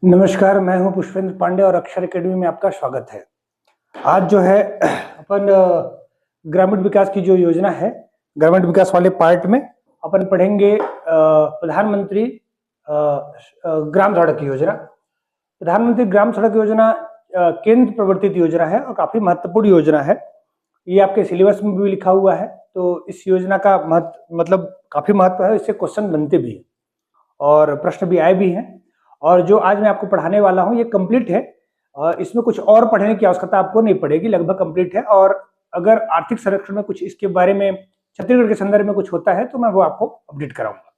नमस्कार, मैं हूं पुष्पेंद्र पांडे और अक्षर एकेडमी में आपका स्वागत है। आज जो है अपन ग्रामीण विकास की जो योजना है, ग्रामीण विकास वाले पार्ट में अपन पढ़ेंगे प्रधानमंत्री ग्राम सड़क योजना। प्रधानमंत्री ग्राम सड़क योजना केंद्र प्रवर्तित योजना है और काफी महत्वपूर्ण योजना है। ये आपके सिलेबस में भी लिखा हुआ है, तो इस योजना का मतलब काफी महत्व है। इससे क्वेश्चन बनते भी हैं और प्रश्न भी आए भी हैं। और जो आज मैं आपको पढ़ाने वाला हूं ये कंप्लीट है, इसमें कुछ और पढ़ने की आवश्यकता आपको नहीं पड़ेगी, लगभग कंप्लीट है। और अगर आर्थिक संरक्षण में कुछ इसके बारे में छत्तीसगढ़ के संदर्भ में कुछ होता है तो मैं वो आपको अपडेट कराऊंगा।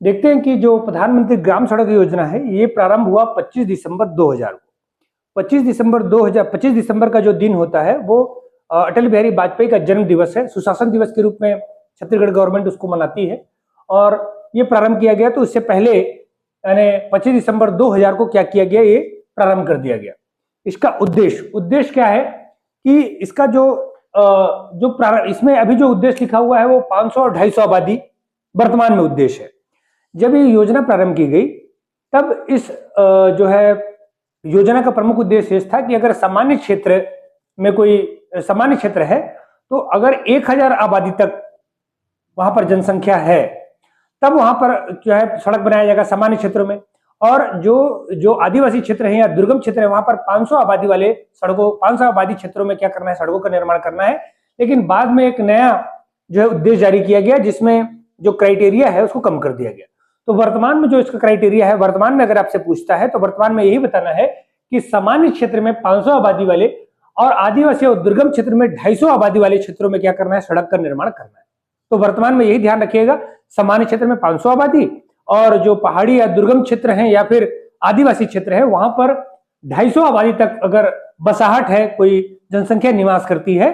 देखते हैं कि जो प्रधानमंत्री ग्राम सड़क योजना है ये प्रारंभ हुआ 25 दिसंबर 2000 को। 25 दिसंबर का जो दिन होता है वो अटल बिहारी वाजपेयी का जन्म दिवस है। सुशासन दिवस के रूप में छत्तीसगढ़ गवर्नमेंट उसको मनाती है और ये प्रारंभ किया गया। तो इससे पहले यानी 25 दिसंबर 2000 को क्या किया गया, ये प्रारंभ कर दिया गया। इसका उद्देश्य क्या है कि इसका इसमें अभी जो उद्देश्य लिखा हुआ है वो 500 और 250 आबादी वर्तमान में उद्देश्य है। जब ये योजना प्रारंभ की गई तब इस जो है योजना का प्रमुख उद्देश्य था कि अगर सामान्य क्षेत्र में कोई सामान्य क्षेत्र है तो अगर 1000 आबादी तक वहां पर जनसंख्या है तब वहां पर जो है सड़क बनाया जाएगा सामान्य क्षेत्रों में। और जो आदिवासी क्षेत्र है या दुर्गम क्षेत्र है वहां पर 500 आबादी क्षेत्रों में क्या करना है, सड़कों का निर्माण करना है। लेकिन बाद में एक नया जो है उद्देश्य जारी किया गया जिसमें जो क्राइटेरिया है उसको कम कर दिया गया। तो वर्तमान में जो इसका क्राइटेरिया है, वर्तमान में अगर आपसे पूछता है तो वर्तमान में यही बताना है कि सामान्य क्षेत्र में 500 आबादी वाले और आदिवासी और दुर्गम क्षेत्र में 250 आबादी वाले क्षेत्रों में क्या करना है, सड़क का निर्माण करना है। तो वर्तमान में यही ध्यान रखिएगा, सामान्य क्षेत्र में 500 आबादी और जो पहाड़ी या दुर्गम क्षेत्र हैं या फिर आदिवासी क्षेत्र है वहां पर 250 आबादी तक अगर बसाहट है, कोई जनसंख्या निवास करती है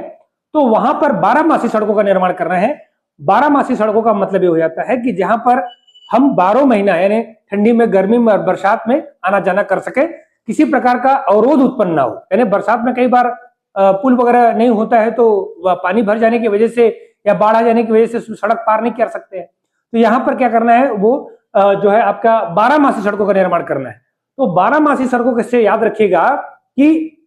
तो वहां पर 12 सड़कों का निर्माण करना है। 12 सड़कों का मतलब ये हो जाता है कि जहां पर हम 12 महीना यानी ठंडी में, गर्मी में और बरसात में आना जाना कर सके, किसी प्रकार का अवरोध उत्पन्न ना हो। यानी बरसात में कई बार पुल वगैरह नहीं होता है तो पानी भर जाने की वजह से या बाढ़ आ जाने की वजह से सड़क पार नहीं कर सकते हैं। तो यहाँ पर क्या करना है, वो जो है आपका 12 सड़कों का निर्माण करना है। तो 12 सड़कों से याद रखिएगा कि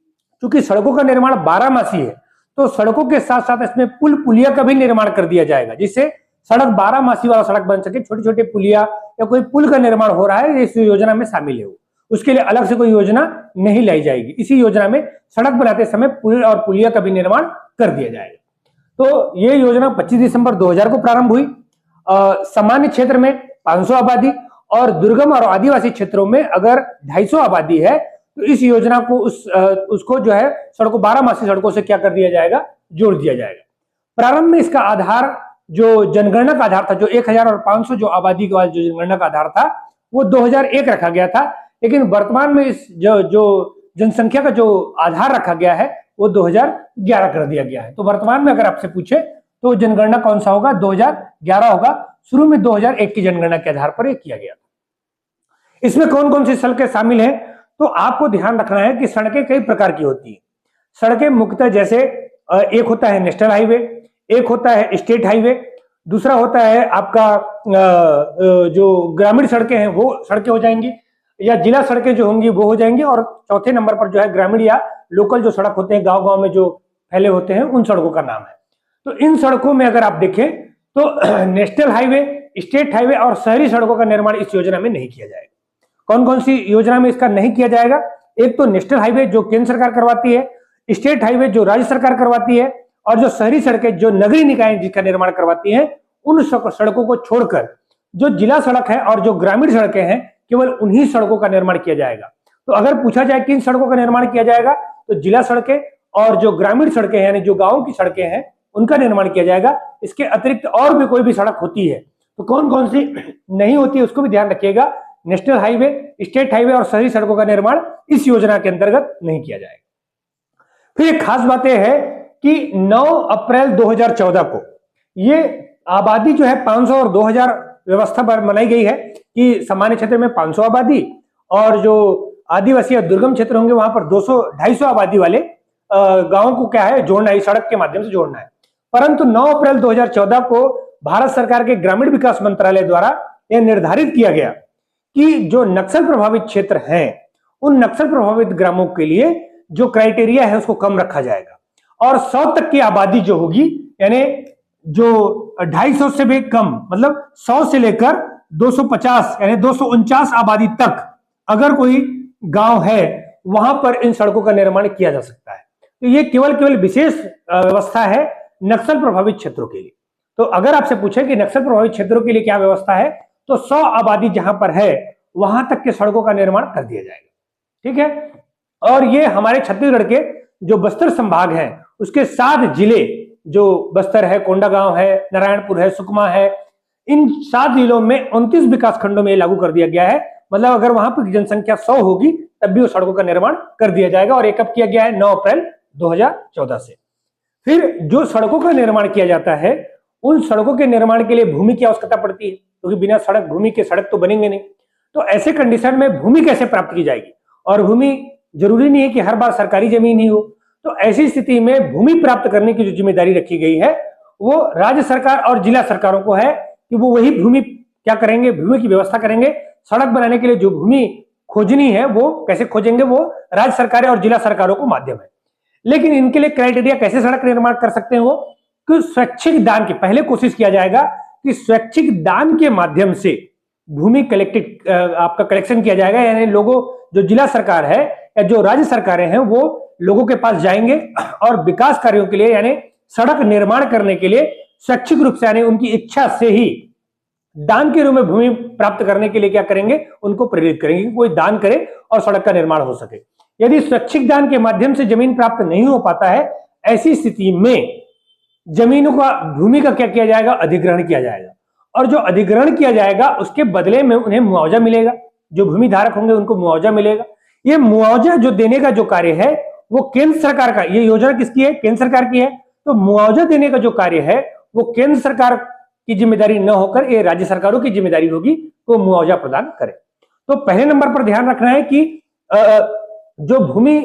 चूंकि सड़कों का निर्माण 12 है तो सड़कों के साथ साथ इसमें पुल पुलिया का भी निर्माण कर दिया जाएगा जिससे सड़क 12 वाला सड़क बन सके। छोटे छोटे पुलिया या कोई पुल का निर्माण हो रहा है इस योजना में शामिल है, उसके लिए अलग से कोई योजना नहीं लाई जाएगी। इसी योजना में सड़क बनाते समय पुल और पुलिया का भी निर्माण कर दिया जाएगा। तो ये योजना 25 दिसंबर 2000 को प्रारंभ हुई। सामान्य क्षेत्र में 500 आबादी और दुर्गम और आदिवासी क्षेत्रों में अगर 250 आबादी है तो इस योजना को उसको जो है सड़कों 12 सड़कों से क्या कर दिया जाएगा, जोड़ दिया जाएगा। प्रारंभ में इसका आधार जो जनगणना का आधार था, जो 1000 और 500 जो आबादी का जो जनगणना का आधार था वो 2001 रखा गया था। लेकिन वर्तमान में इस जो जनसंख्या का जो आधार रखा गया है वो 2011 कर दिया गया है। तो वर्तमान में अगर आपसे पूछे तो जनगणना कौन सा होगा, 2011 होगा। शुरू में 2001 की जनगणना के आधार पर यह किया गया था। इसमें कौन कौन सी सड़कें शामिल हैं, तो आपको ध्यान रखना है कि सड़कें कई प्रकार की होती हैं। सड़कें मुख्यतः जैसे एक होता है नेशनल हाईवे, एक होता है स्टेट हाईवे, दूसरा होता है आपका जो ग्रामीण सड़कें हैं वो सड़कें हो जाएंगी, या जिला सड़कें जो होंगी वो हो जाएंगी, और चौथे नंबर पर जो है ग्रामीण या लोकल जो सड़क होते हैं, गांव गांव में जो फैले होते हैं, उन सड़कों का नाम है। तो इन सड़कों में अगर आप देखें तो नेशनल हाईवे, स्टेट हाईवे और शहरी सड़कों का निर्माण इस योजना में नहीं किया जाएगा। कौन कौन सी योजना में इसका नहीं किया जाएगा, एक तो नेशनल हाईवे जो केंद्र सरकार करवाती है, स्टेट हाईवे जो राज्य सरकार करवाती है, और जो शहरी सड़कें जो नगरीय निकाय जिसका निर्माण करवाती है, उन सड़कों को छोड़कर जो जिला सड़क है और जो ग्रामीण सड़कें हैं केवल उन्हीं सड़कों का निर्माण किया जाएगा। तो अगर पूछा जाए किन सड़कों का निर्माण किया जाएगा तो जिला सड़कें और जो ग्रामीण सड़कें हैं यानी जो गांव की सड़कें हैं उनका निर्माण किया जाएगा। इसके अतिरिक्त और भी कोई भी सड़क होती है तो कौन कौन सी नहीं होती है उसको भी ध्यान रखिएगा। नेशनल हाईवे, स्टेट हाईवे और शहरी सड़कों का निर्माण इस योजना के अंतर्गत नहीं किया जाएगा। फिर एक खास बात यह है कि 9 अप्रैल 2014 को ये आबादी जो है 500 और 2000 व्यवस्था पर बनाई गई है कि सामान्य क्षेत्र में 500 आबादी और जो आदिवासी या दुर्गम क्षेत्र होंगे वहां पर 250 आबादी वाले गांवों को क्या है, जोड़ना है, सड़क के माध्यम से जोड़ना है। परंतु 9 अप्रैल 2014 को भारत सरकार के ग्रामीण विकास मंत्रालय द्वारा यह निर्धारित किया गया कि जो नक्सल प्रभावित क्षेत्र हैं उन नक्सल प्रभावित ग्रामों के लिए जो क्राइटेरिया है उसको कम रखा जाएगा और 100 तक की आबादी जो होगी, यानी जो 250 से भी कम, मतलब 100 से लेकर 250 यानी 249 आबादी तक अगर कोई गांव है वहां पर इन सड़कों का निर्माण किया जा सकता है। तो ये केवल विशेष व्यवस्था है नक्सल प्रभावित क्षेत्रों के लिए। तो अगर आपसे पूछे कि नक्सल प्रभावित क्षेत्रों के लिए क्या व्यवस्था है, तो 100 आबादी जहां पर है वहां तक के सड़कों का निर्माण कर दिया जाएगा। ठीक है, और ये हमारे छत्तीसगढ़ के जो बस्तर संभाग है उसके 7 जिले, जो बस्तर है, कोंडागांव है, नारायणपुर है, सुकमा है, इन 7 जिलों में 29 विकास खंडों में लागू कर दिया गया है। मतलब अगर वहां पर जनसंख्या 100 होगी तब भी वो सड़कों का निर्माण कर दिया जाएगा। और ये कब किया गया है? 9 अप्रैल 2014 से। फिर जो सड़कों का निर्माण किया जाता है उन सड़कों के निर्माण के लिए भूमि की आवश्यकता पड़ती है, क्योंकि बिना सड़क भूमि के सड़क तो बनेंगे नहीं। तो ऐसे कंडीशन में भूमि कैसे प्राप्त की जाएगी? और भूमि जरूरी नहीं है कि हर बार सरकारी जमीन ही हो। तो ऐसी स्थिति में भूमि प्राप्त करने की जो जिम्मेदारी रखी गई है वो राज्य सरकार और जिला सरकारों को है कि वो वही भूमि क्या करेंगे, भूमि की व्यवस्था करेंगे। सड़क बनाने के लिए जो भूमि खोजनी है वो कैसे खोजेंगे, वो राज्य सरकारें और जिला सरकारों को माध्यम है। लेकिन इनके लिए क्राइटेरिया कैसे सड़क निर्माण कर सकते हैं वो, कि स्वैच्छिक दान की पहले कोशिश किया जाएगा कि स्वैच्छिक दान के माध्यम से भूमि आपका कलेक्शन किया जाएगा। यानी लोगों, जो जिला सरकार है या जो राज्य सरकारें हैं वो लोगों के पास जाएंगे और विकास कार्यों के लिए यानी सड़क निर्माण करने के लिए स्वैच्छिक रूप से यानी उनकी इच्छा से ही दान के रूप में भूमि प्राप्त करने के लिए क्या करेंगे, उनको प्रेरित करेंगे कि कोई दान करे और सड़क का निर्माण हो सके। यदि स्वैच्छिक दान के माध्यम से जमीन प्राप्त नहीं हो पाता है, ऐसी स्थिति में जमीनों का, भूमि का क्या किया जाएगा, अधिग्रहण किया जाएगा। और जो अधिग्रहण किया जाएगा उसके बदले में उन्हें मुआवजा मिलेगा, जो भूमि धारक होंगे उनको मुआवजा मिलेगा। ये मुआवजा जो देने का जो कार्य है वो केंद्र सरकार का, ये योजना किसकी है, केंद्र सरकार की है। तो मुआवजा देने का जो कार्य है वो केंद्र सरकार की जिम्मेदारी न होकर ये राज्य सरकारों की जिम्मेदारी होगी तो मुआवजा प्रदान करे। तो पहले नंबर पर ध्यान रखना है कि जो भूमि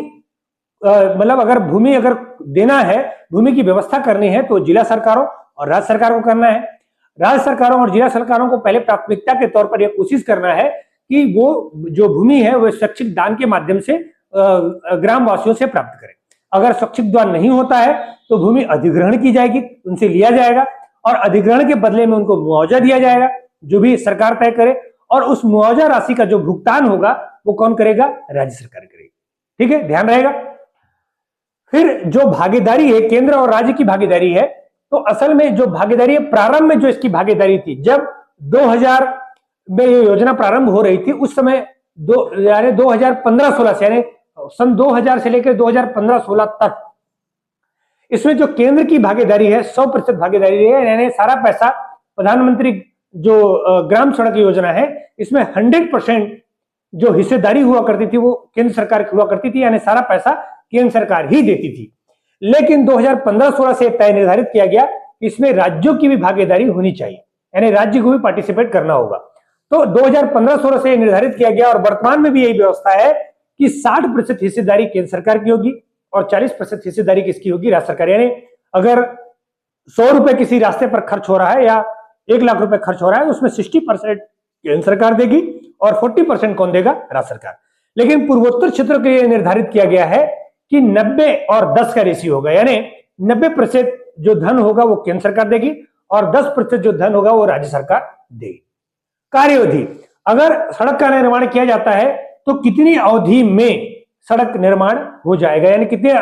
मतलब अगर भूमि अगर देना है, भूमि की व्यवस्था करनी है तो जिला सरकारों और राज्य सरकारों को करना है। राज्य सरकारों और जिला सरकारों को पहले प्राथमिकता के तौर पर यह कोशिश करना है कि वो जो भूमि है वो स्वैच्छिक दान के माध्यम से ग्राम वासियों से प्राप्त करें। अगर स्वैच्छिक दान नहीं होता है तो भूमि अधिग्रहण की जाएगी, उनसे लिया जाएगा और अधिग्रहण के बदले में उनको मुआवजा दिया जाएगा जो भी सरकार तय करे। और उस मुआवजा राशि का जो भुगतान होगा वो कौन करेगा, राज्य सरकार करेगी। ठीक है, ध्यान रहेगा। फिर जो भागीदारी है, केंद्र और राज्य की भागीदारी है, तो असल में जो भागीदारी है, प्रारंभ में जो इसकी भागीदारी थी, जब 2000 में ये योजना प्रारंभ हो रही थी उस समय 2015-16 से यानी सन 2000 से लेकर 2015-16 तक इसमें जो केंद्र की भागीदारी है 100% भागीदारी है। यानी सारा पैसा प्रधानमंत्री जो ग्राम सड़क योजना है इसमें 100% जो हिस्सेदारी हुआ करती थी वो केंद्र सरकार की हुआ करती थी, यानी सारा पैसा केंद्र सरकार ही देती थी। लेकिन 2015-16 से तय निर्धारित किया गया इसमें राज्यों की भी भागीदारी होनी चाहिए, यानी राज्य को भी पार्टिसिपेट करना होगा। तो 2015-16 से निर्धारित किया गया और वर्तमान में भी यही व्यवस्था है कि 60% हिस्सेदारी केंद्र सरकार की होगी और 40% हिस्सेदारी किसकी होगी, राज्य सरकार। यानी अगर 100 रुपए किसी रास्ते पर खर्च हो रहा है या 1 लाख रुपए खर्च हो रहा है तो उसमें 60% केंद्र सरकार देगी और 40% कौन देगा, राज्य सरकार। लेकिन पूर्वोत्तर क्षेत्रों के लिए निर्धारित किया गया है कि 90 और 10 का रेशियो होगा, यानी 90% जो धन होगा वो केंद्र सरकार देगी और 10% जो धन होगा वो राज्य सरकार देगी। कार्यावधि, अगर सड़क का निर्माण किया जाता है तो कितनी अवधि में सड़क निर्माण हो जाएगा, यानी कितने,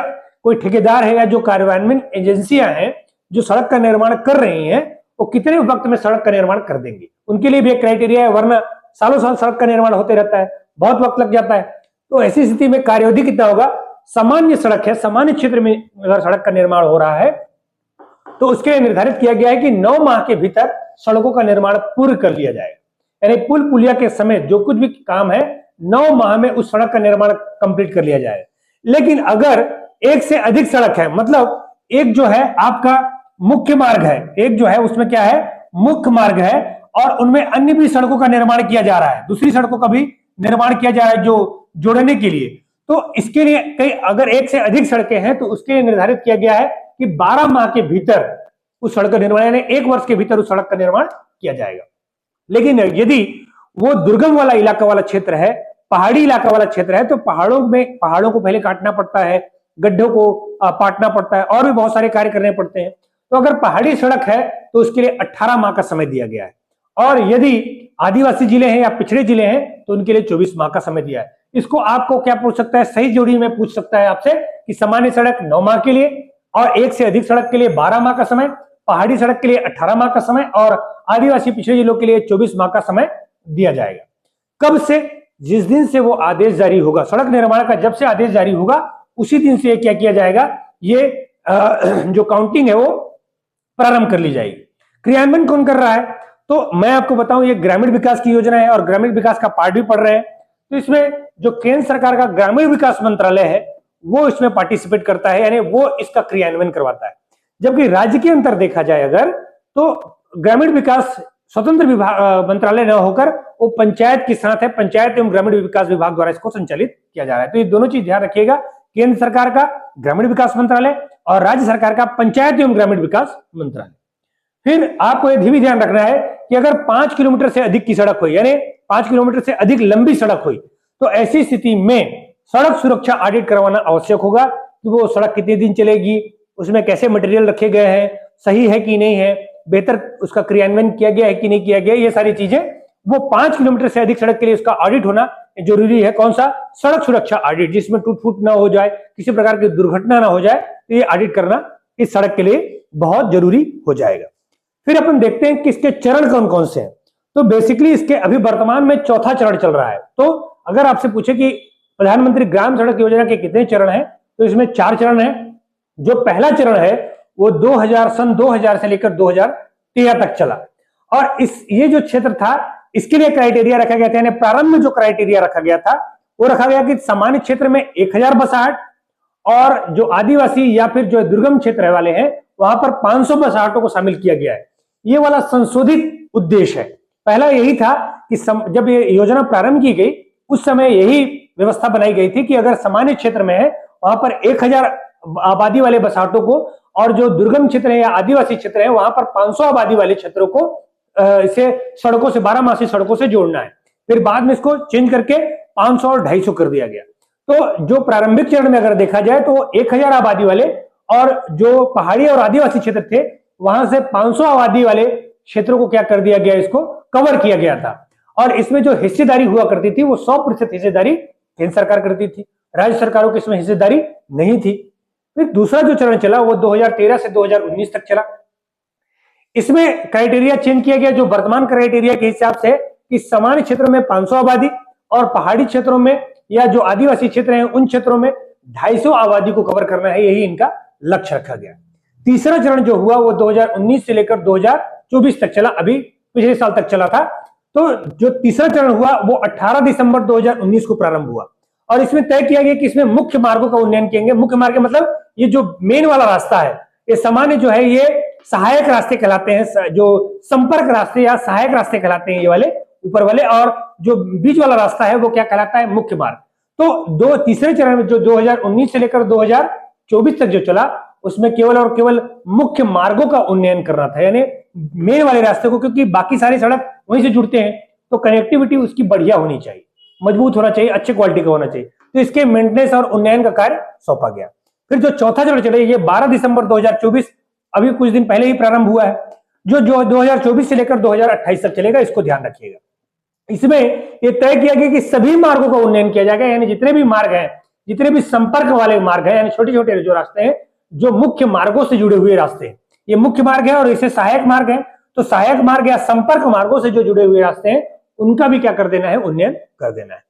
कोई ठेकेदार है या जो कार्यान्वयन एजेंसियां हैं जो सड़क का निर्माण कर रही हैं वो कितने वक्त में सड़क का निर्माण कर देंगे, उनके लिए भी एक क्राइटेरिया है। वरना सालों साल सड़क का निर्माण होते रहता है, बहुत वक्त लग जाता है। तो ऐसी स्थिति में कार्यावधि कितना होगा, सामान्य सड़क है, सामान्य क्षेत्र में अगर सड़क का निर्माण हो रहा है तो उसके लिए निर्धारित किया गया है कि 9 माह के भीतर सड़कों का निर्माण पूर्ण कर लिया जाएगा। यानी पुल पुलिया के समय जो कुछ भी काम है 9 माह में उस सड़क का निर्माण कंप्लीट कर लिया जाएगा। लेकिन अगर एक से अधिक सड़क है, मतलब एक जो है आपका मुख्य मार्ग है, एक जो है उसमें क्या है, मुख्य मार्ग है और उनमें अन्य भी सड़कों का निर्माण किया जा रहा है, दूसरी सड़कों का भी निर्माण किया जा रहा है जो जोड़ने के लिए। तो इसके लिए कई, अगर एक से अधिक सड़कें हैं तो उसके लिए निर्धारित किया गया है कि 12 माह के भीतर उस सड़क का निर्माण, यानी 1 वर्ष के भीतर उस सड़क का निर्माण किया जाएगा। लेकिन यदि वो दुर्गम वाला इलाका वाला क्षेत्र है, पहाड़ी इलाका वाला क्षेत्र है, तो पहाड़ों को पहले काटना पड़ता है, गड्ढों को पाटना पड़ता है और भी बहुत सारे कार्य करने पड़ते हैं। तो अगर पहाड़ी सड़क है तो उसके लिए 18 माह का समय दिया गया है, और यदि आदिवासी जिले हैं या पिछड़े जिले हैं तो उनके लिए 24 माह का समय दिया है। इसको आपको क्या पूछ सकता है, सही जोड़ी में पूछ सकता है आपसे कि सामान्य सड़क 9 माह के लिए और एक से अधिक सड़क के लिए 12 माह का समय, पहाड़ी सड़क के लिए 18 माह का समय और आदिवासी पिछड़े जिलों के लिए 24 माह का समय दिया जाएगा। कब से? जिस दिन से वो आदेश जारी होगा, सड़क निर्माण का जब से आदेश जारी होगा उसी दिन से क्या किया जाएगा, ये जो काउंटिंग है वो प्रारंभ कर ली जाएगी। क्रियान्वयन कौन कर रहा है? तो मैं आपको बताऊं, ये ग्रामीण विकास की योजना है और ग्रामीण विकास का पार्ट भी पढ़ रहे हैं, तो इसमें जो केंद्र सरकार का ग्रामीण विकास मंत्रालय है वो इसमें पार्टिसिपेट करता है, यानी वो इसका क्रियान्वयन करवाता है। जबकि राज्य के अंतर देखा जाए अगर, तो ग्रामीण विकास स्वतंत्र विभाग मंत्रालय न होकर वो पंचायत के साथ है, पंचायत एवं ग्रामीण विकास विभाग द्वारा इसको संचालित किया जा रहा है। तो ये दोनों चीज ध्यान रखिएगा, केंद्र सरकार का ग्रामीण विकास मंत्रालय और राज्य सरकार का पंचायत एवं ग्रामीण विकास मंत्रालय। फिर आपको यह भी ध्यान रखना है कि अगर 5 किलोमीटर से अधिक की सड़क हुई, यानी 5 किलोमीटर से अधिक लंबी सड़क हुई, तो ऐसी स्थिति में सड़क सुरक्षा ऑडिट करवाना आवश्यक होगा कि वो सड़क कितने दिन चलेगी, उसमें कैसे मटेरियल रखे गए हैं, सही है कि नहीं है, बेहतर उसका क्रियान्वयन किया गया है कि नहीं किया गया, ये सारी चीजें वो 5 किलोमीटर से अधिक सड़क के लिए उसका ऑडिट होना जरूरी है। कौन सा? सड़क सुरक्षा ऑडिट, जिसमें टूट फूट ना हो जाए, किसी प्रकार की दुर्घटना ना हो जाए, तो ये ऑडिट करना इस सड़क के लिए बहुत जरूरी हो जाएगा। फिर अपन देखते हैं कि इसके चरण कौन कौन से हैं। तो बेसिकली इसके अभी वर्तमान में चौथा चरण चल रहा है। तो अगर आपसे पूछे कि प्रधानमंत्री ग्राम सड़क योजना के कितने चरण हैं, तो इसमें 4 चरण हैं। जो पहला चरण है वो 2000 से लेकर 2013 तक चला, और ये जो क्षेत्र था इसके लिए क्राइटेरिया रखा गया था, यानी प्रारंभ में जो क्राइटेरिया रखा गया था वो रखा गया कि सामान्य क्षेत्र में 1000 बसाहट, और जो आदिवासी या फिर जो दुर्गम क्षेत्र वाले हैं वहां पर 500 बसाहटों को शामिल किया गया है। ये वाला संशोधित उद्देश्य है। पहला यही था कि जब ये योजना प्रारंभ की गई उस समय यही व्यवस्था बनाई गई थी कि अगर सामान्य क्षेत्र में है वहां पर 1000 आबादी वाले बसाहटों को, और जो दुर्गम क्षेत्र है या आदिवासी क्षेत्र है वहां पर 500 आबादी वाले क्षेत्रों को इसे सड़कों से 12 सड़कों से जोड़ना है। फिर बाद में इसको चेंज करके 500 और 250 कर दिया गया। तो जो प्रारंभिक चरण में अगर देखा जाए तो 1000 आबादी वाले, और जो पहाड़ी और आदिवासी क्षेत्र थे वहां से 500 आबादी वाले क्षेत्रों को क्या कर दिया गया, इसको कवर किया गया था। और इसमें जो हिस्सेदारी हुआ करती थी वो 100% हिस्सेदारी केंद्र सरकार करती थी, राज्य सरकारों की इसमें हिस्सेदारी नहीं थी। फिर दूसरा जो चरण चला वो 2013 से 2019 तक चला। इसमें क्राइटेरिया चेंज किया गया, जो वर्तमान क्राइटेरिया के हिसाब से कि सामान्य क्षेत्र में 500 आबादी और पहाड़ी क्षेत्रों में या जो आदिवासी क्षेत्र हैं उन क्षेत्रों में 250 आबादी को कवर करना है, यही इनका लक्ष्य रखा गया। तीसरा चरण जो हुआ वो 2019 से लेकर 2024 तक चला, अभी पिछले साल तक चला था। तो जो तीसरा चरण हुआ वो 18 दिसंबर 2019 को प्रारंभ हुआ, और इसमें तय किया गया कि इसमें मुख्य मार्गों का उन्नयन किएंगे। मुख्य मार्ग मतलब ये जो मेन वाला रास्ता है, ये सामान्य जो है ये सहायक रास्ते कहलाते हैं, जो संपर्क रास्ते या सहायक रास्ते कहलाते हैं ये वाले ऊपर वाले, और जो बीच वाला रास्ता है वो क्या कहलाता है, मुख्य मार्ग। तो तीसरे चरण में जो 2019 से लेकर 2024 तक जो चला उसमें केवल और केवल मुख्य मार्गों का उन्नयन करना था, यानी मेन वाले रास्ते को, क्योंकि बाकी सारे सड़क वहीं से जुड़ते हैं तो कनेक्टिविटी उसकी बढ़िया होनी चाहिए, मजबूत होना चाहिए, अच्छे क्वालिटी का होना चाहिए। तो इसके मेंटेनेंस और उन्नयन का कार्य सौंपा गया। फिर जो चौथा चरण चले ये 12 दिसंबर 2024, अभी कुछ दिन पहले ही प्रारंभ हुआ है, जो 2024 से लेकर 2028 तक चलेगा, इसको ध्यान रखिएगा। इसमें यह तय किया गया कि सभी मार्गों का उन्नयन किया जाएगा, यानी जितने भी मार्ग हैं, जितने भी संपर्क वाले मार्ग हैं, यानी छोटे छोटे जो रास्ते हैं जो मुख्य मार्गों से जुड़े हुए रास्ते हैं, ये मुख्य मार्ग है और इसे सहायक मार्ग है। तो सहायक मार्ग या संपर्क मार्गों से जो जुड़े हुए रास्ते हैं उनका भी क्या कर देना है, उन्नयन कर देना है।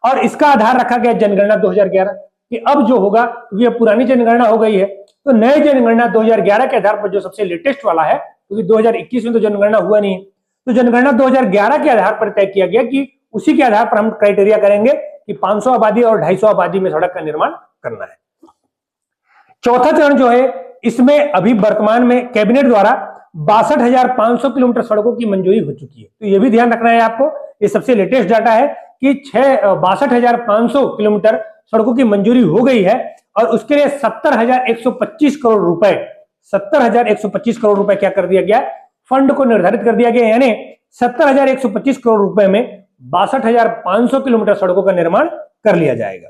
और इसका आधार रखा गया जनगणना 2011 कि अब जो होगा, क्योंकि अब पुरानी जनगणना हो गई है, तो नए जनगणना 2011 के आधार पर जो सबसे लेटेस्ट वाला है, क्योंकि 2021 में तो जनगणना हुआ नहीं, तो जनगणना 2011 के आधार पर तय किया गया कि उसी के आधार पर हम क्राइटेरिया करेंगे कि 500 आबादी और 250 आबादी में सड़क का निर्माण करना है। चौथा चरण जो है इसमें अभी वर्तमान में कैबिनेट द्वारा 62,500 किलोमीटर सड़कों की मंजूरी हो चुकी है। तो यह भी ध्यान रखना है आपको, ये सबसे लेटेस्ट डाटा है कि 62,500 किलोमीटर सड़कों की मंजूरी हो गई है, और उसके लिए 70,125 करोड़ रुपए 70,125 करोड़ रुपए क्या कर दिया गया, फंड को निर्धारित कर दिया गया। यानी 70,125 करोड़ रुपए में 62,500 किलोमीटर सड़कों का निर्माण कर लिया जाएगा।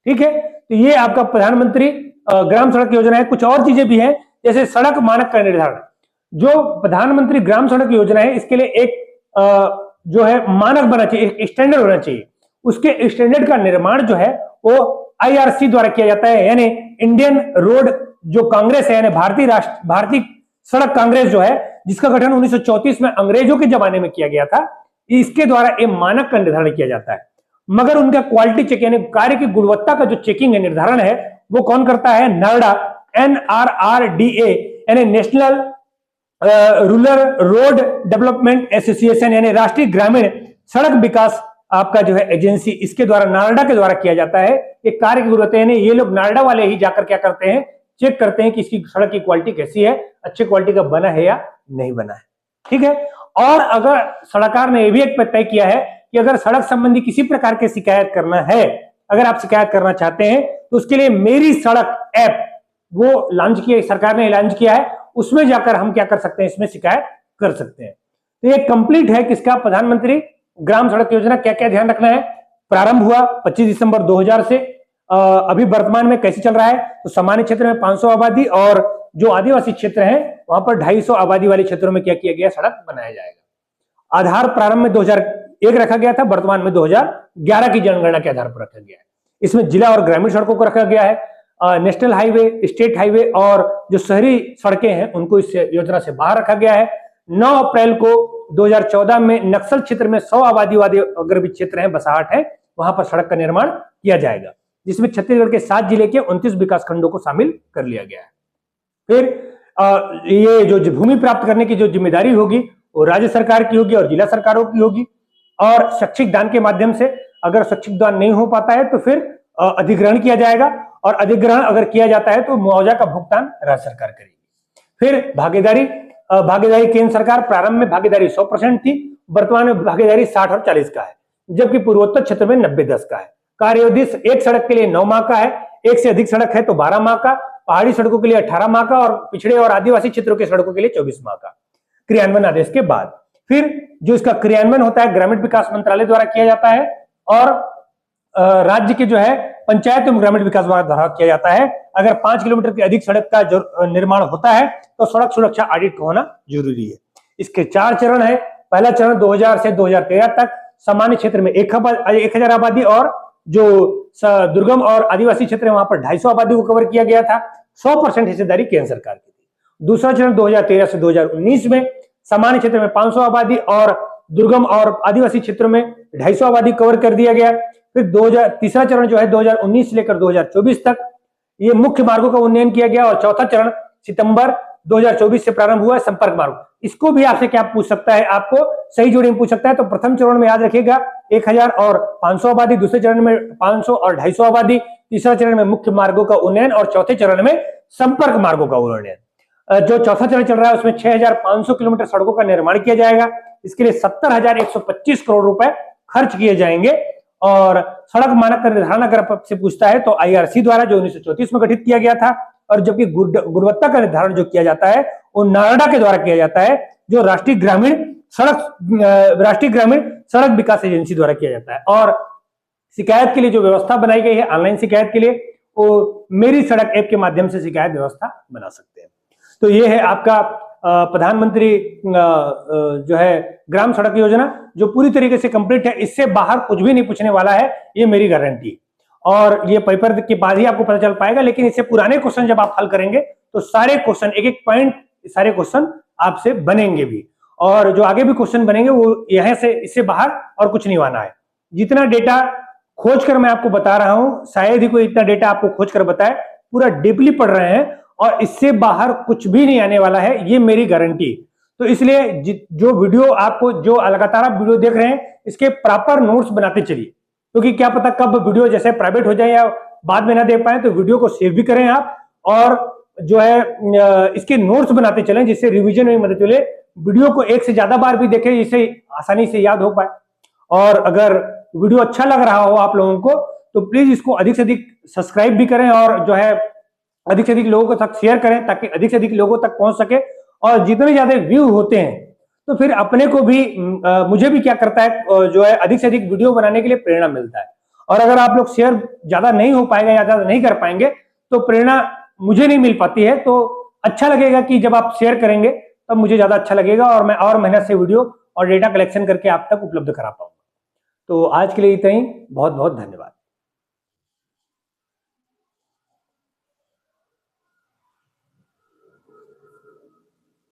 ठीक है, तो ये आपका प्रधानमंत्री ग्राम सड़क योजना है। कुछ और चीजें भी हैं, जैसे सड़क मानक का निर्धारण। जो प्रधानमंत्री ग्राम सड़क योजना है, इसके लिए एक जो है मानक बना चाहिए, एक स्टैंडर्ड होना चाहिए। उसके स्टैंडर्ड का निर्माण जो है वो IRC द्वारा किया जाता है, यानी इंडियन रोड जो कांग्रेस है, यानी भारतीय सड़क कांग्रेस जो है, जिसका गठन 1934 में अंग्रेजों के जमाने में किया गया था, इसके द्वारा ये मानक का निर्धारण किया जाता है। मगर उनका क्वालिटी चेक यानी कार्य की गुणवत्ता का जो चेकिंग है, निर्धारण है, वो कौन करता है? नारडा, NRRDA यानी national rural road development association, यानी राष्ट्रीय ग्रामीण सड़क विकास आपका जो है एजेंसी, इसके द्वारा, नारडा के द्वारा किया जाता है। ये कार्य की गुणवत्ता यानी ये लोग नारडा वाले ही जाकर क्या करते हैं? चेक करते हैं कि इसकी सड़क की क्वालिटी कैसी है, अच्छी क्वालिटी का बना है या नहीं बना है। ठीक है, और अगर सड़ककार ने यह भी एक तय किया है कि अगर सड़क संबंधी किसी प्रकार की शिकायत करना है, अगर आप शिकायत करना चाहते हैं, तो उसके लिए मेरी सड़क ऐप वो लॉन्च किया, सरकार ने लॉन्च किया है, उसमें जाकर हम क्या कर सकते हैं? इसमें शिकायत कर सकते हैं। तो ये कंप्लीट है किसका? प्रधानमंत्री ग्राम सड़क योजना। क्या क्या ध्यान रखना है? प्रारंभ हुआ 25 दिसंबर 2000 से। अभी वर्तमान में कैसे चल रहा है? तो सामान्य क्षेत्र में 500 आबादी और जो आदिवासी क्षेत्र है वहां पर 250 आबादी वाले क्षेत्रों में क्या किया गया? सड़क बनाया जाएगा। आधार प्रारंभ में 2001 रखा गया था, वर्तमान में 2011 की जनगणना के आधार पर रखा गया है। इसमें जिला और ग्रामीण सड़कों को रखा गया है। नेशनल हाईवे, स्टेट हाईवे और जो शहरी सड़कें हैं उनको इस योजना से बाहर रखा गया है। 9 अप्रैल को 2014 में नक्सल क्षेत्र में 100 आबादी वाले अगर भी क्षेत्र हैं, बसाहट है, वहां पर सड़क का निर्माण किया जाएगा, जिसमें छत्तीसगढ़ के 7 जिले के 29 विकास खंडों को शामिल कर लिया गया है। फिर ये जो भूमि प्राप्त करने की जो जिम्मेदारी होगी वो राज्य सरकार की होगी और जिला सरकारों की होगी। और शैक्षिक दान के माध्यम से, अगर शैक्षिक दान नहीं हो पाता है तो फिर अधिग्रहण किया जाएगा, और अधिग्रहण अगर किया जाता है तो मुआवजा का भुगतान राज्य सरकार करेगी। फिर भागीदारी केंद्र सरकार, प्रारंभ में भागीदारी 100% थी, वर्तमान में भागीदारी 60 और 40 का है, जबकि पूर्वोत्तर क्षेत्र में 90-10 का है। कार्यावधि एक सड़क के लिए 9 माह का है, एक से अधिक सड़क है तो 12 माह का, पहाड़ी सड़कों के लिए 18 माह का और पिछड़े और आदिवासी क्षेत्रों के सड़कों के लिए 24 माह का, क्रियान्वयन आदेश के बाद। फिर जो इसका क्रियान्वयन होता है ग्रामीण विकास मंत्रालय द्वारा किया जाता है, और राज्य के जो है पंचायत एवं ग्रामीण विकास विभाग द्वारा किया जाता है। अगर 5 किलोमीटर के अधिक सड़क का निर्माण होता है तो सड़क सुरक्षा ऑडिट का होना जरूरी है। इसके 4 चरण है। पहला चरण 2000 से 2013 तक सामान्य क्षेत्र में 1000 आबादी और जो दुर्गम और आदिवासी क्षेत्र है वहां पर 250 आबादी को कवर किया गया था। 100% हिस्सेदारी केंद्र सरकार की थी। दूसरा चरण 2013 से 2019 में सामान्य क्षेत्र में 500 आबादी और दुर्गम और आदिवासी क्षेत्रों में 250 आबादी कवर कर दिया गया। फिर तीसरा चरण जो है 2019 से लेकर 2024 तक ये मुख्य मार्गों का उन्नयन किया गया, और चौथा चरण सितंबर 2024 से प्रारंभ हुआ है, संपर्क मार्ग। इसको भी आपसे क्या पूछ सकता है? आपको सही जोड़ी में पूछ सकता है। तो प्रथम चरण में याद रखिएगा 1000 और 500 आबादी, दूसरे चरण में 500 और 250 आबादी, तीसरा चरण में मुख्य मार्गों का उन्नयन और चौथे चरण में संपर्क मार्गों का उन्नयन। जो चौथा चरण चल रहा है उसमें 6500 किलोमीटर सड़कों का निर्माण किया जाएगा। इसके लिए 70,125 करोड़ रुपए खर्च किए जाएंगे। और सड़क मानक का निर्धारण अगर आपसे पूछता है तो IRC द्वारा जो 1934 में गठित किया गया था, और जबकि गुणवत्ता का निर्धारण जो किया जाता है वो नारडा के द्वारा किया जाता है, जो राष्ट्रीय ग्रामीण सड़क विकास एजेंसी द्वारा किया जाता है। और शिकायत के लिए जो व्यवस्था बनाई गई है ऑनलाइन शिकायत के लिए, वो मेरी सड़क ऐप के माध्यम से शिकायत व्यवस्था बना सकते हैं। तो ये है आपका प्रधानमंत्री जो है ग्राम सड़क योजना, जो पूरी तरीके से कंप्लीट है। इससे बाहर कुछ भी नहीं पूछने वाला है, ये मेरी गारंटी। और ये पेपर के बाद ही आपको पता चल पाएगा, लेकिन इससे पुराने क्वेश्चन जब आप हल करेंगे तो सारे क्वेश्चन, एक एक पॉइंट, सारे क्वेश्चन आपसे बनेंगे भी, और जो आगे भी क्वेश्चन बनेंगे वो यहां से, इससे बाहर और कुछ नहीं आना है। जितना डेटा खोज कर मैं आपको बता रहा हूं, शायद ही कोई इतना डेटा आपको खोज कर बताए, पूरा डीपली पढ़ रहे हैं, और इससे बाहर कुछ भी नहीं आने वाला है, ये मेरी गारंटी। तो इसलिए जो वीडियो आपको, जो लगातार आप वीडियो देख रहे हैं, इसके प्रॉपर नोट्स बनाते चलिए, क्योंकि क्या पता कब वीडियो जैसे प्राइवेट हो जाए या बाद में ना देख पाए, तो वीडियो को सेव भी करें आप, और जो है इसके नोट्स बनाते चलें, जिससे रिवीजन में मदद मिले। वीडियो को एक से ज्यादा बार भी देखें, इससे आसानी से याद हो पाए। और अगर वीडियो अच्छा लग रहा हो आप लोगों को तो प्लीज इसको अधिक से अधिक सब्सक्राइब भी करें, और जो है अधिक से अधिक लोगों तक शेयर करें, ताकि अधिक से अधिक लोगों तक पहुंच सके। और जितने ज्यादा व्यू होते हैं तो फिर अपने को भी मुझे भी क्या करता है जो है अधिक से अधिक वीडियो बनाने के लिए प्रेरणा मिलता है। और अगर आप लोग शेयर ज्यादा नहीं हो पाएगा या ज्यादा नहीं कर पाएंगे तो प्रेरणा मुझे नहीं मिल पाती है। तो अच्छा लगेगा कि जब आप शेयर करेंगे तब मुझे ज्यादा अच्छा लगेगा और मैं और मेहनत से वीडियो और डेटा कलेक्शन करके आप तक उपलब्ध करा पाऊंगा। तो आज के लिए इतना ही, बहुत बहुत धन्यवाद।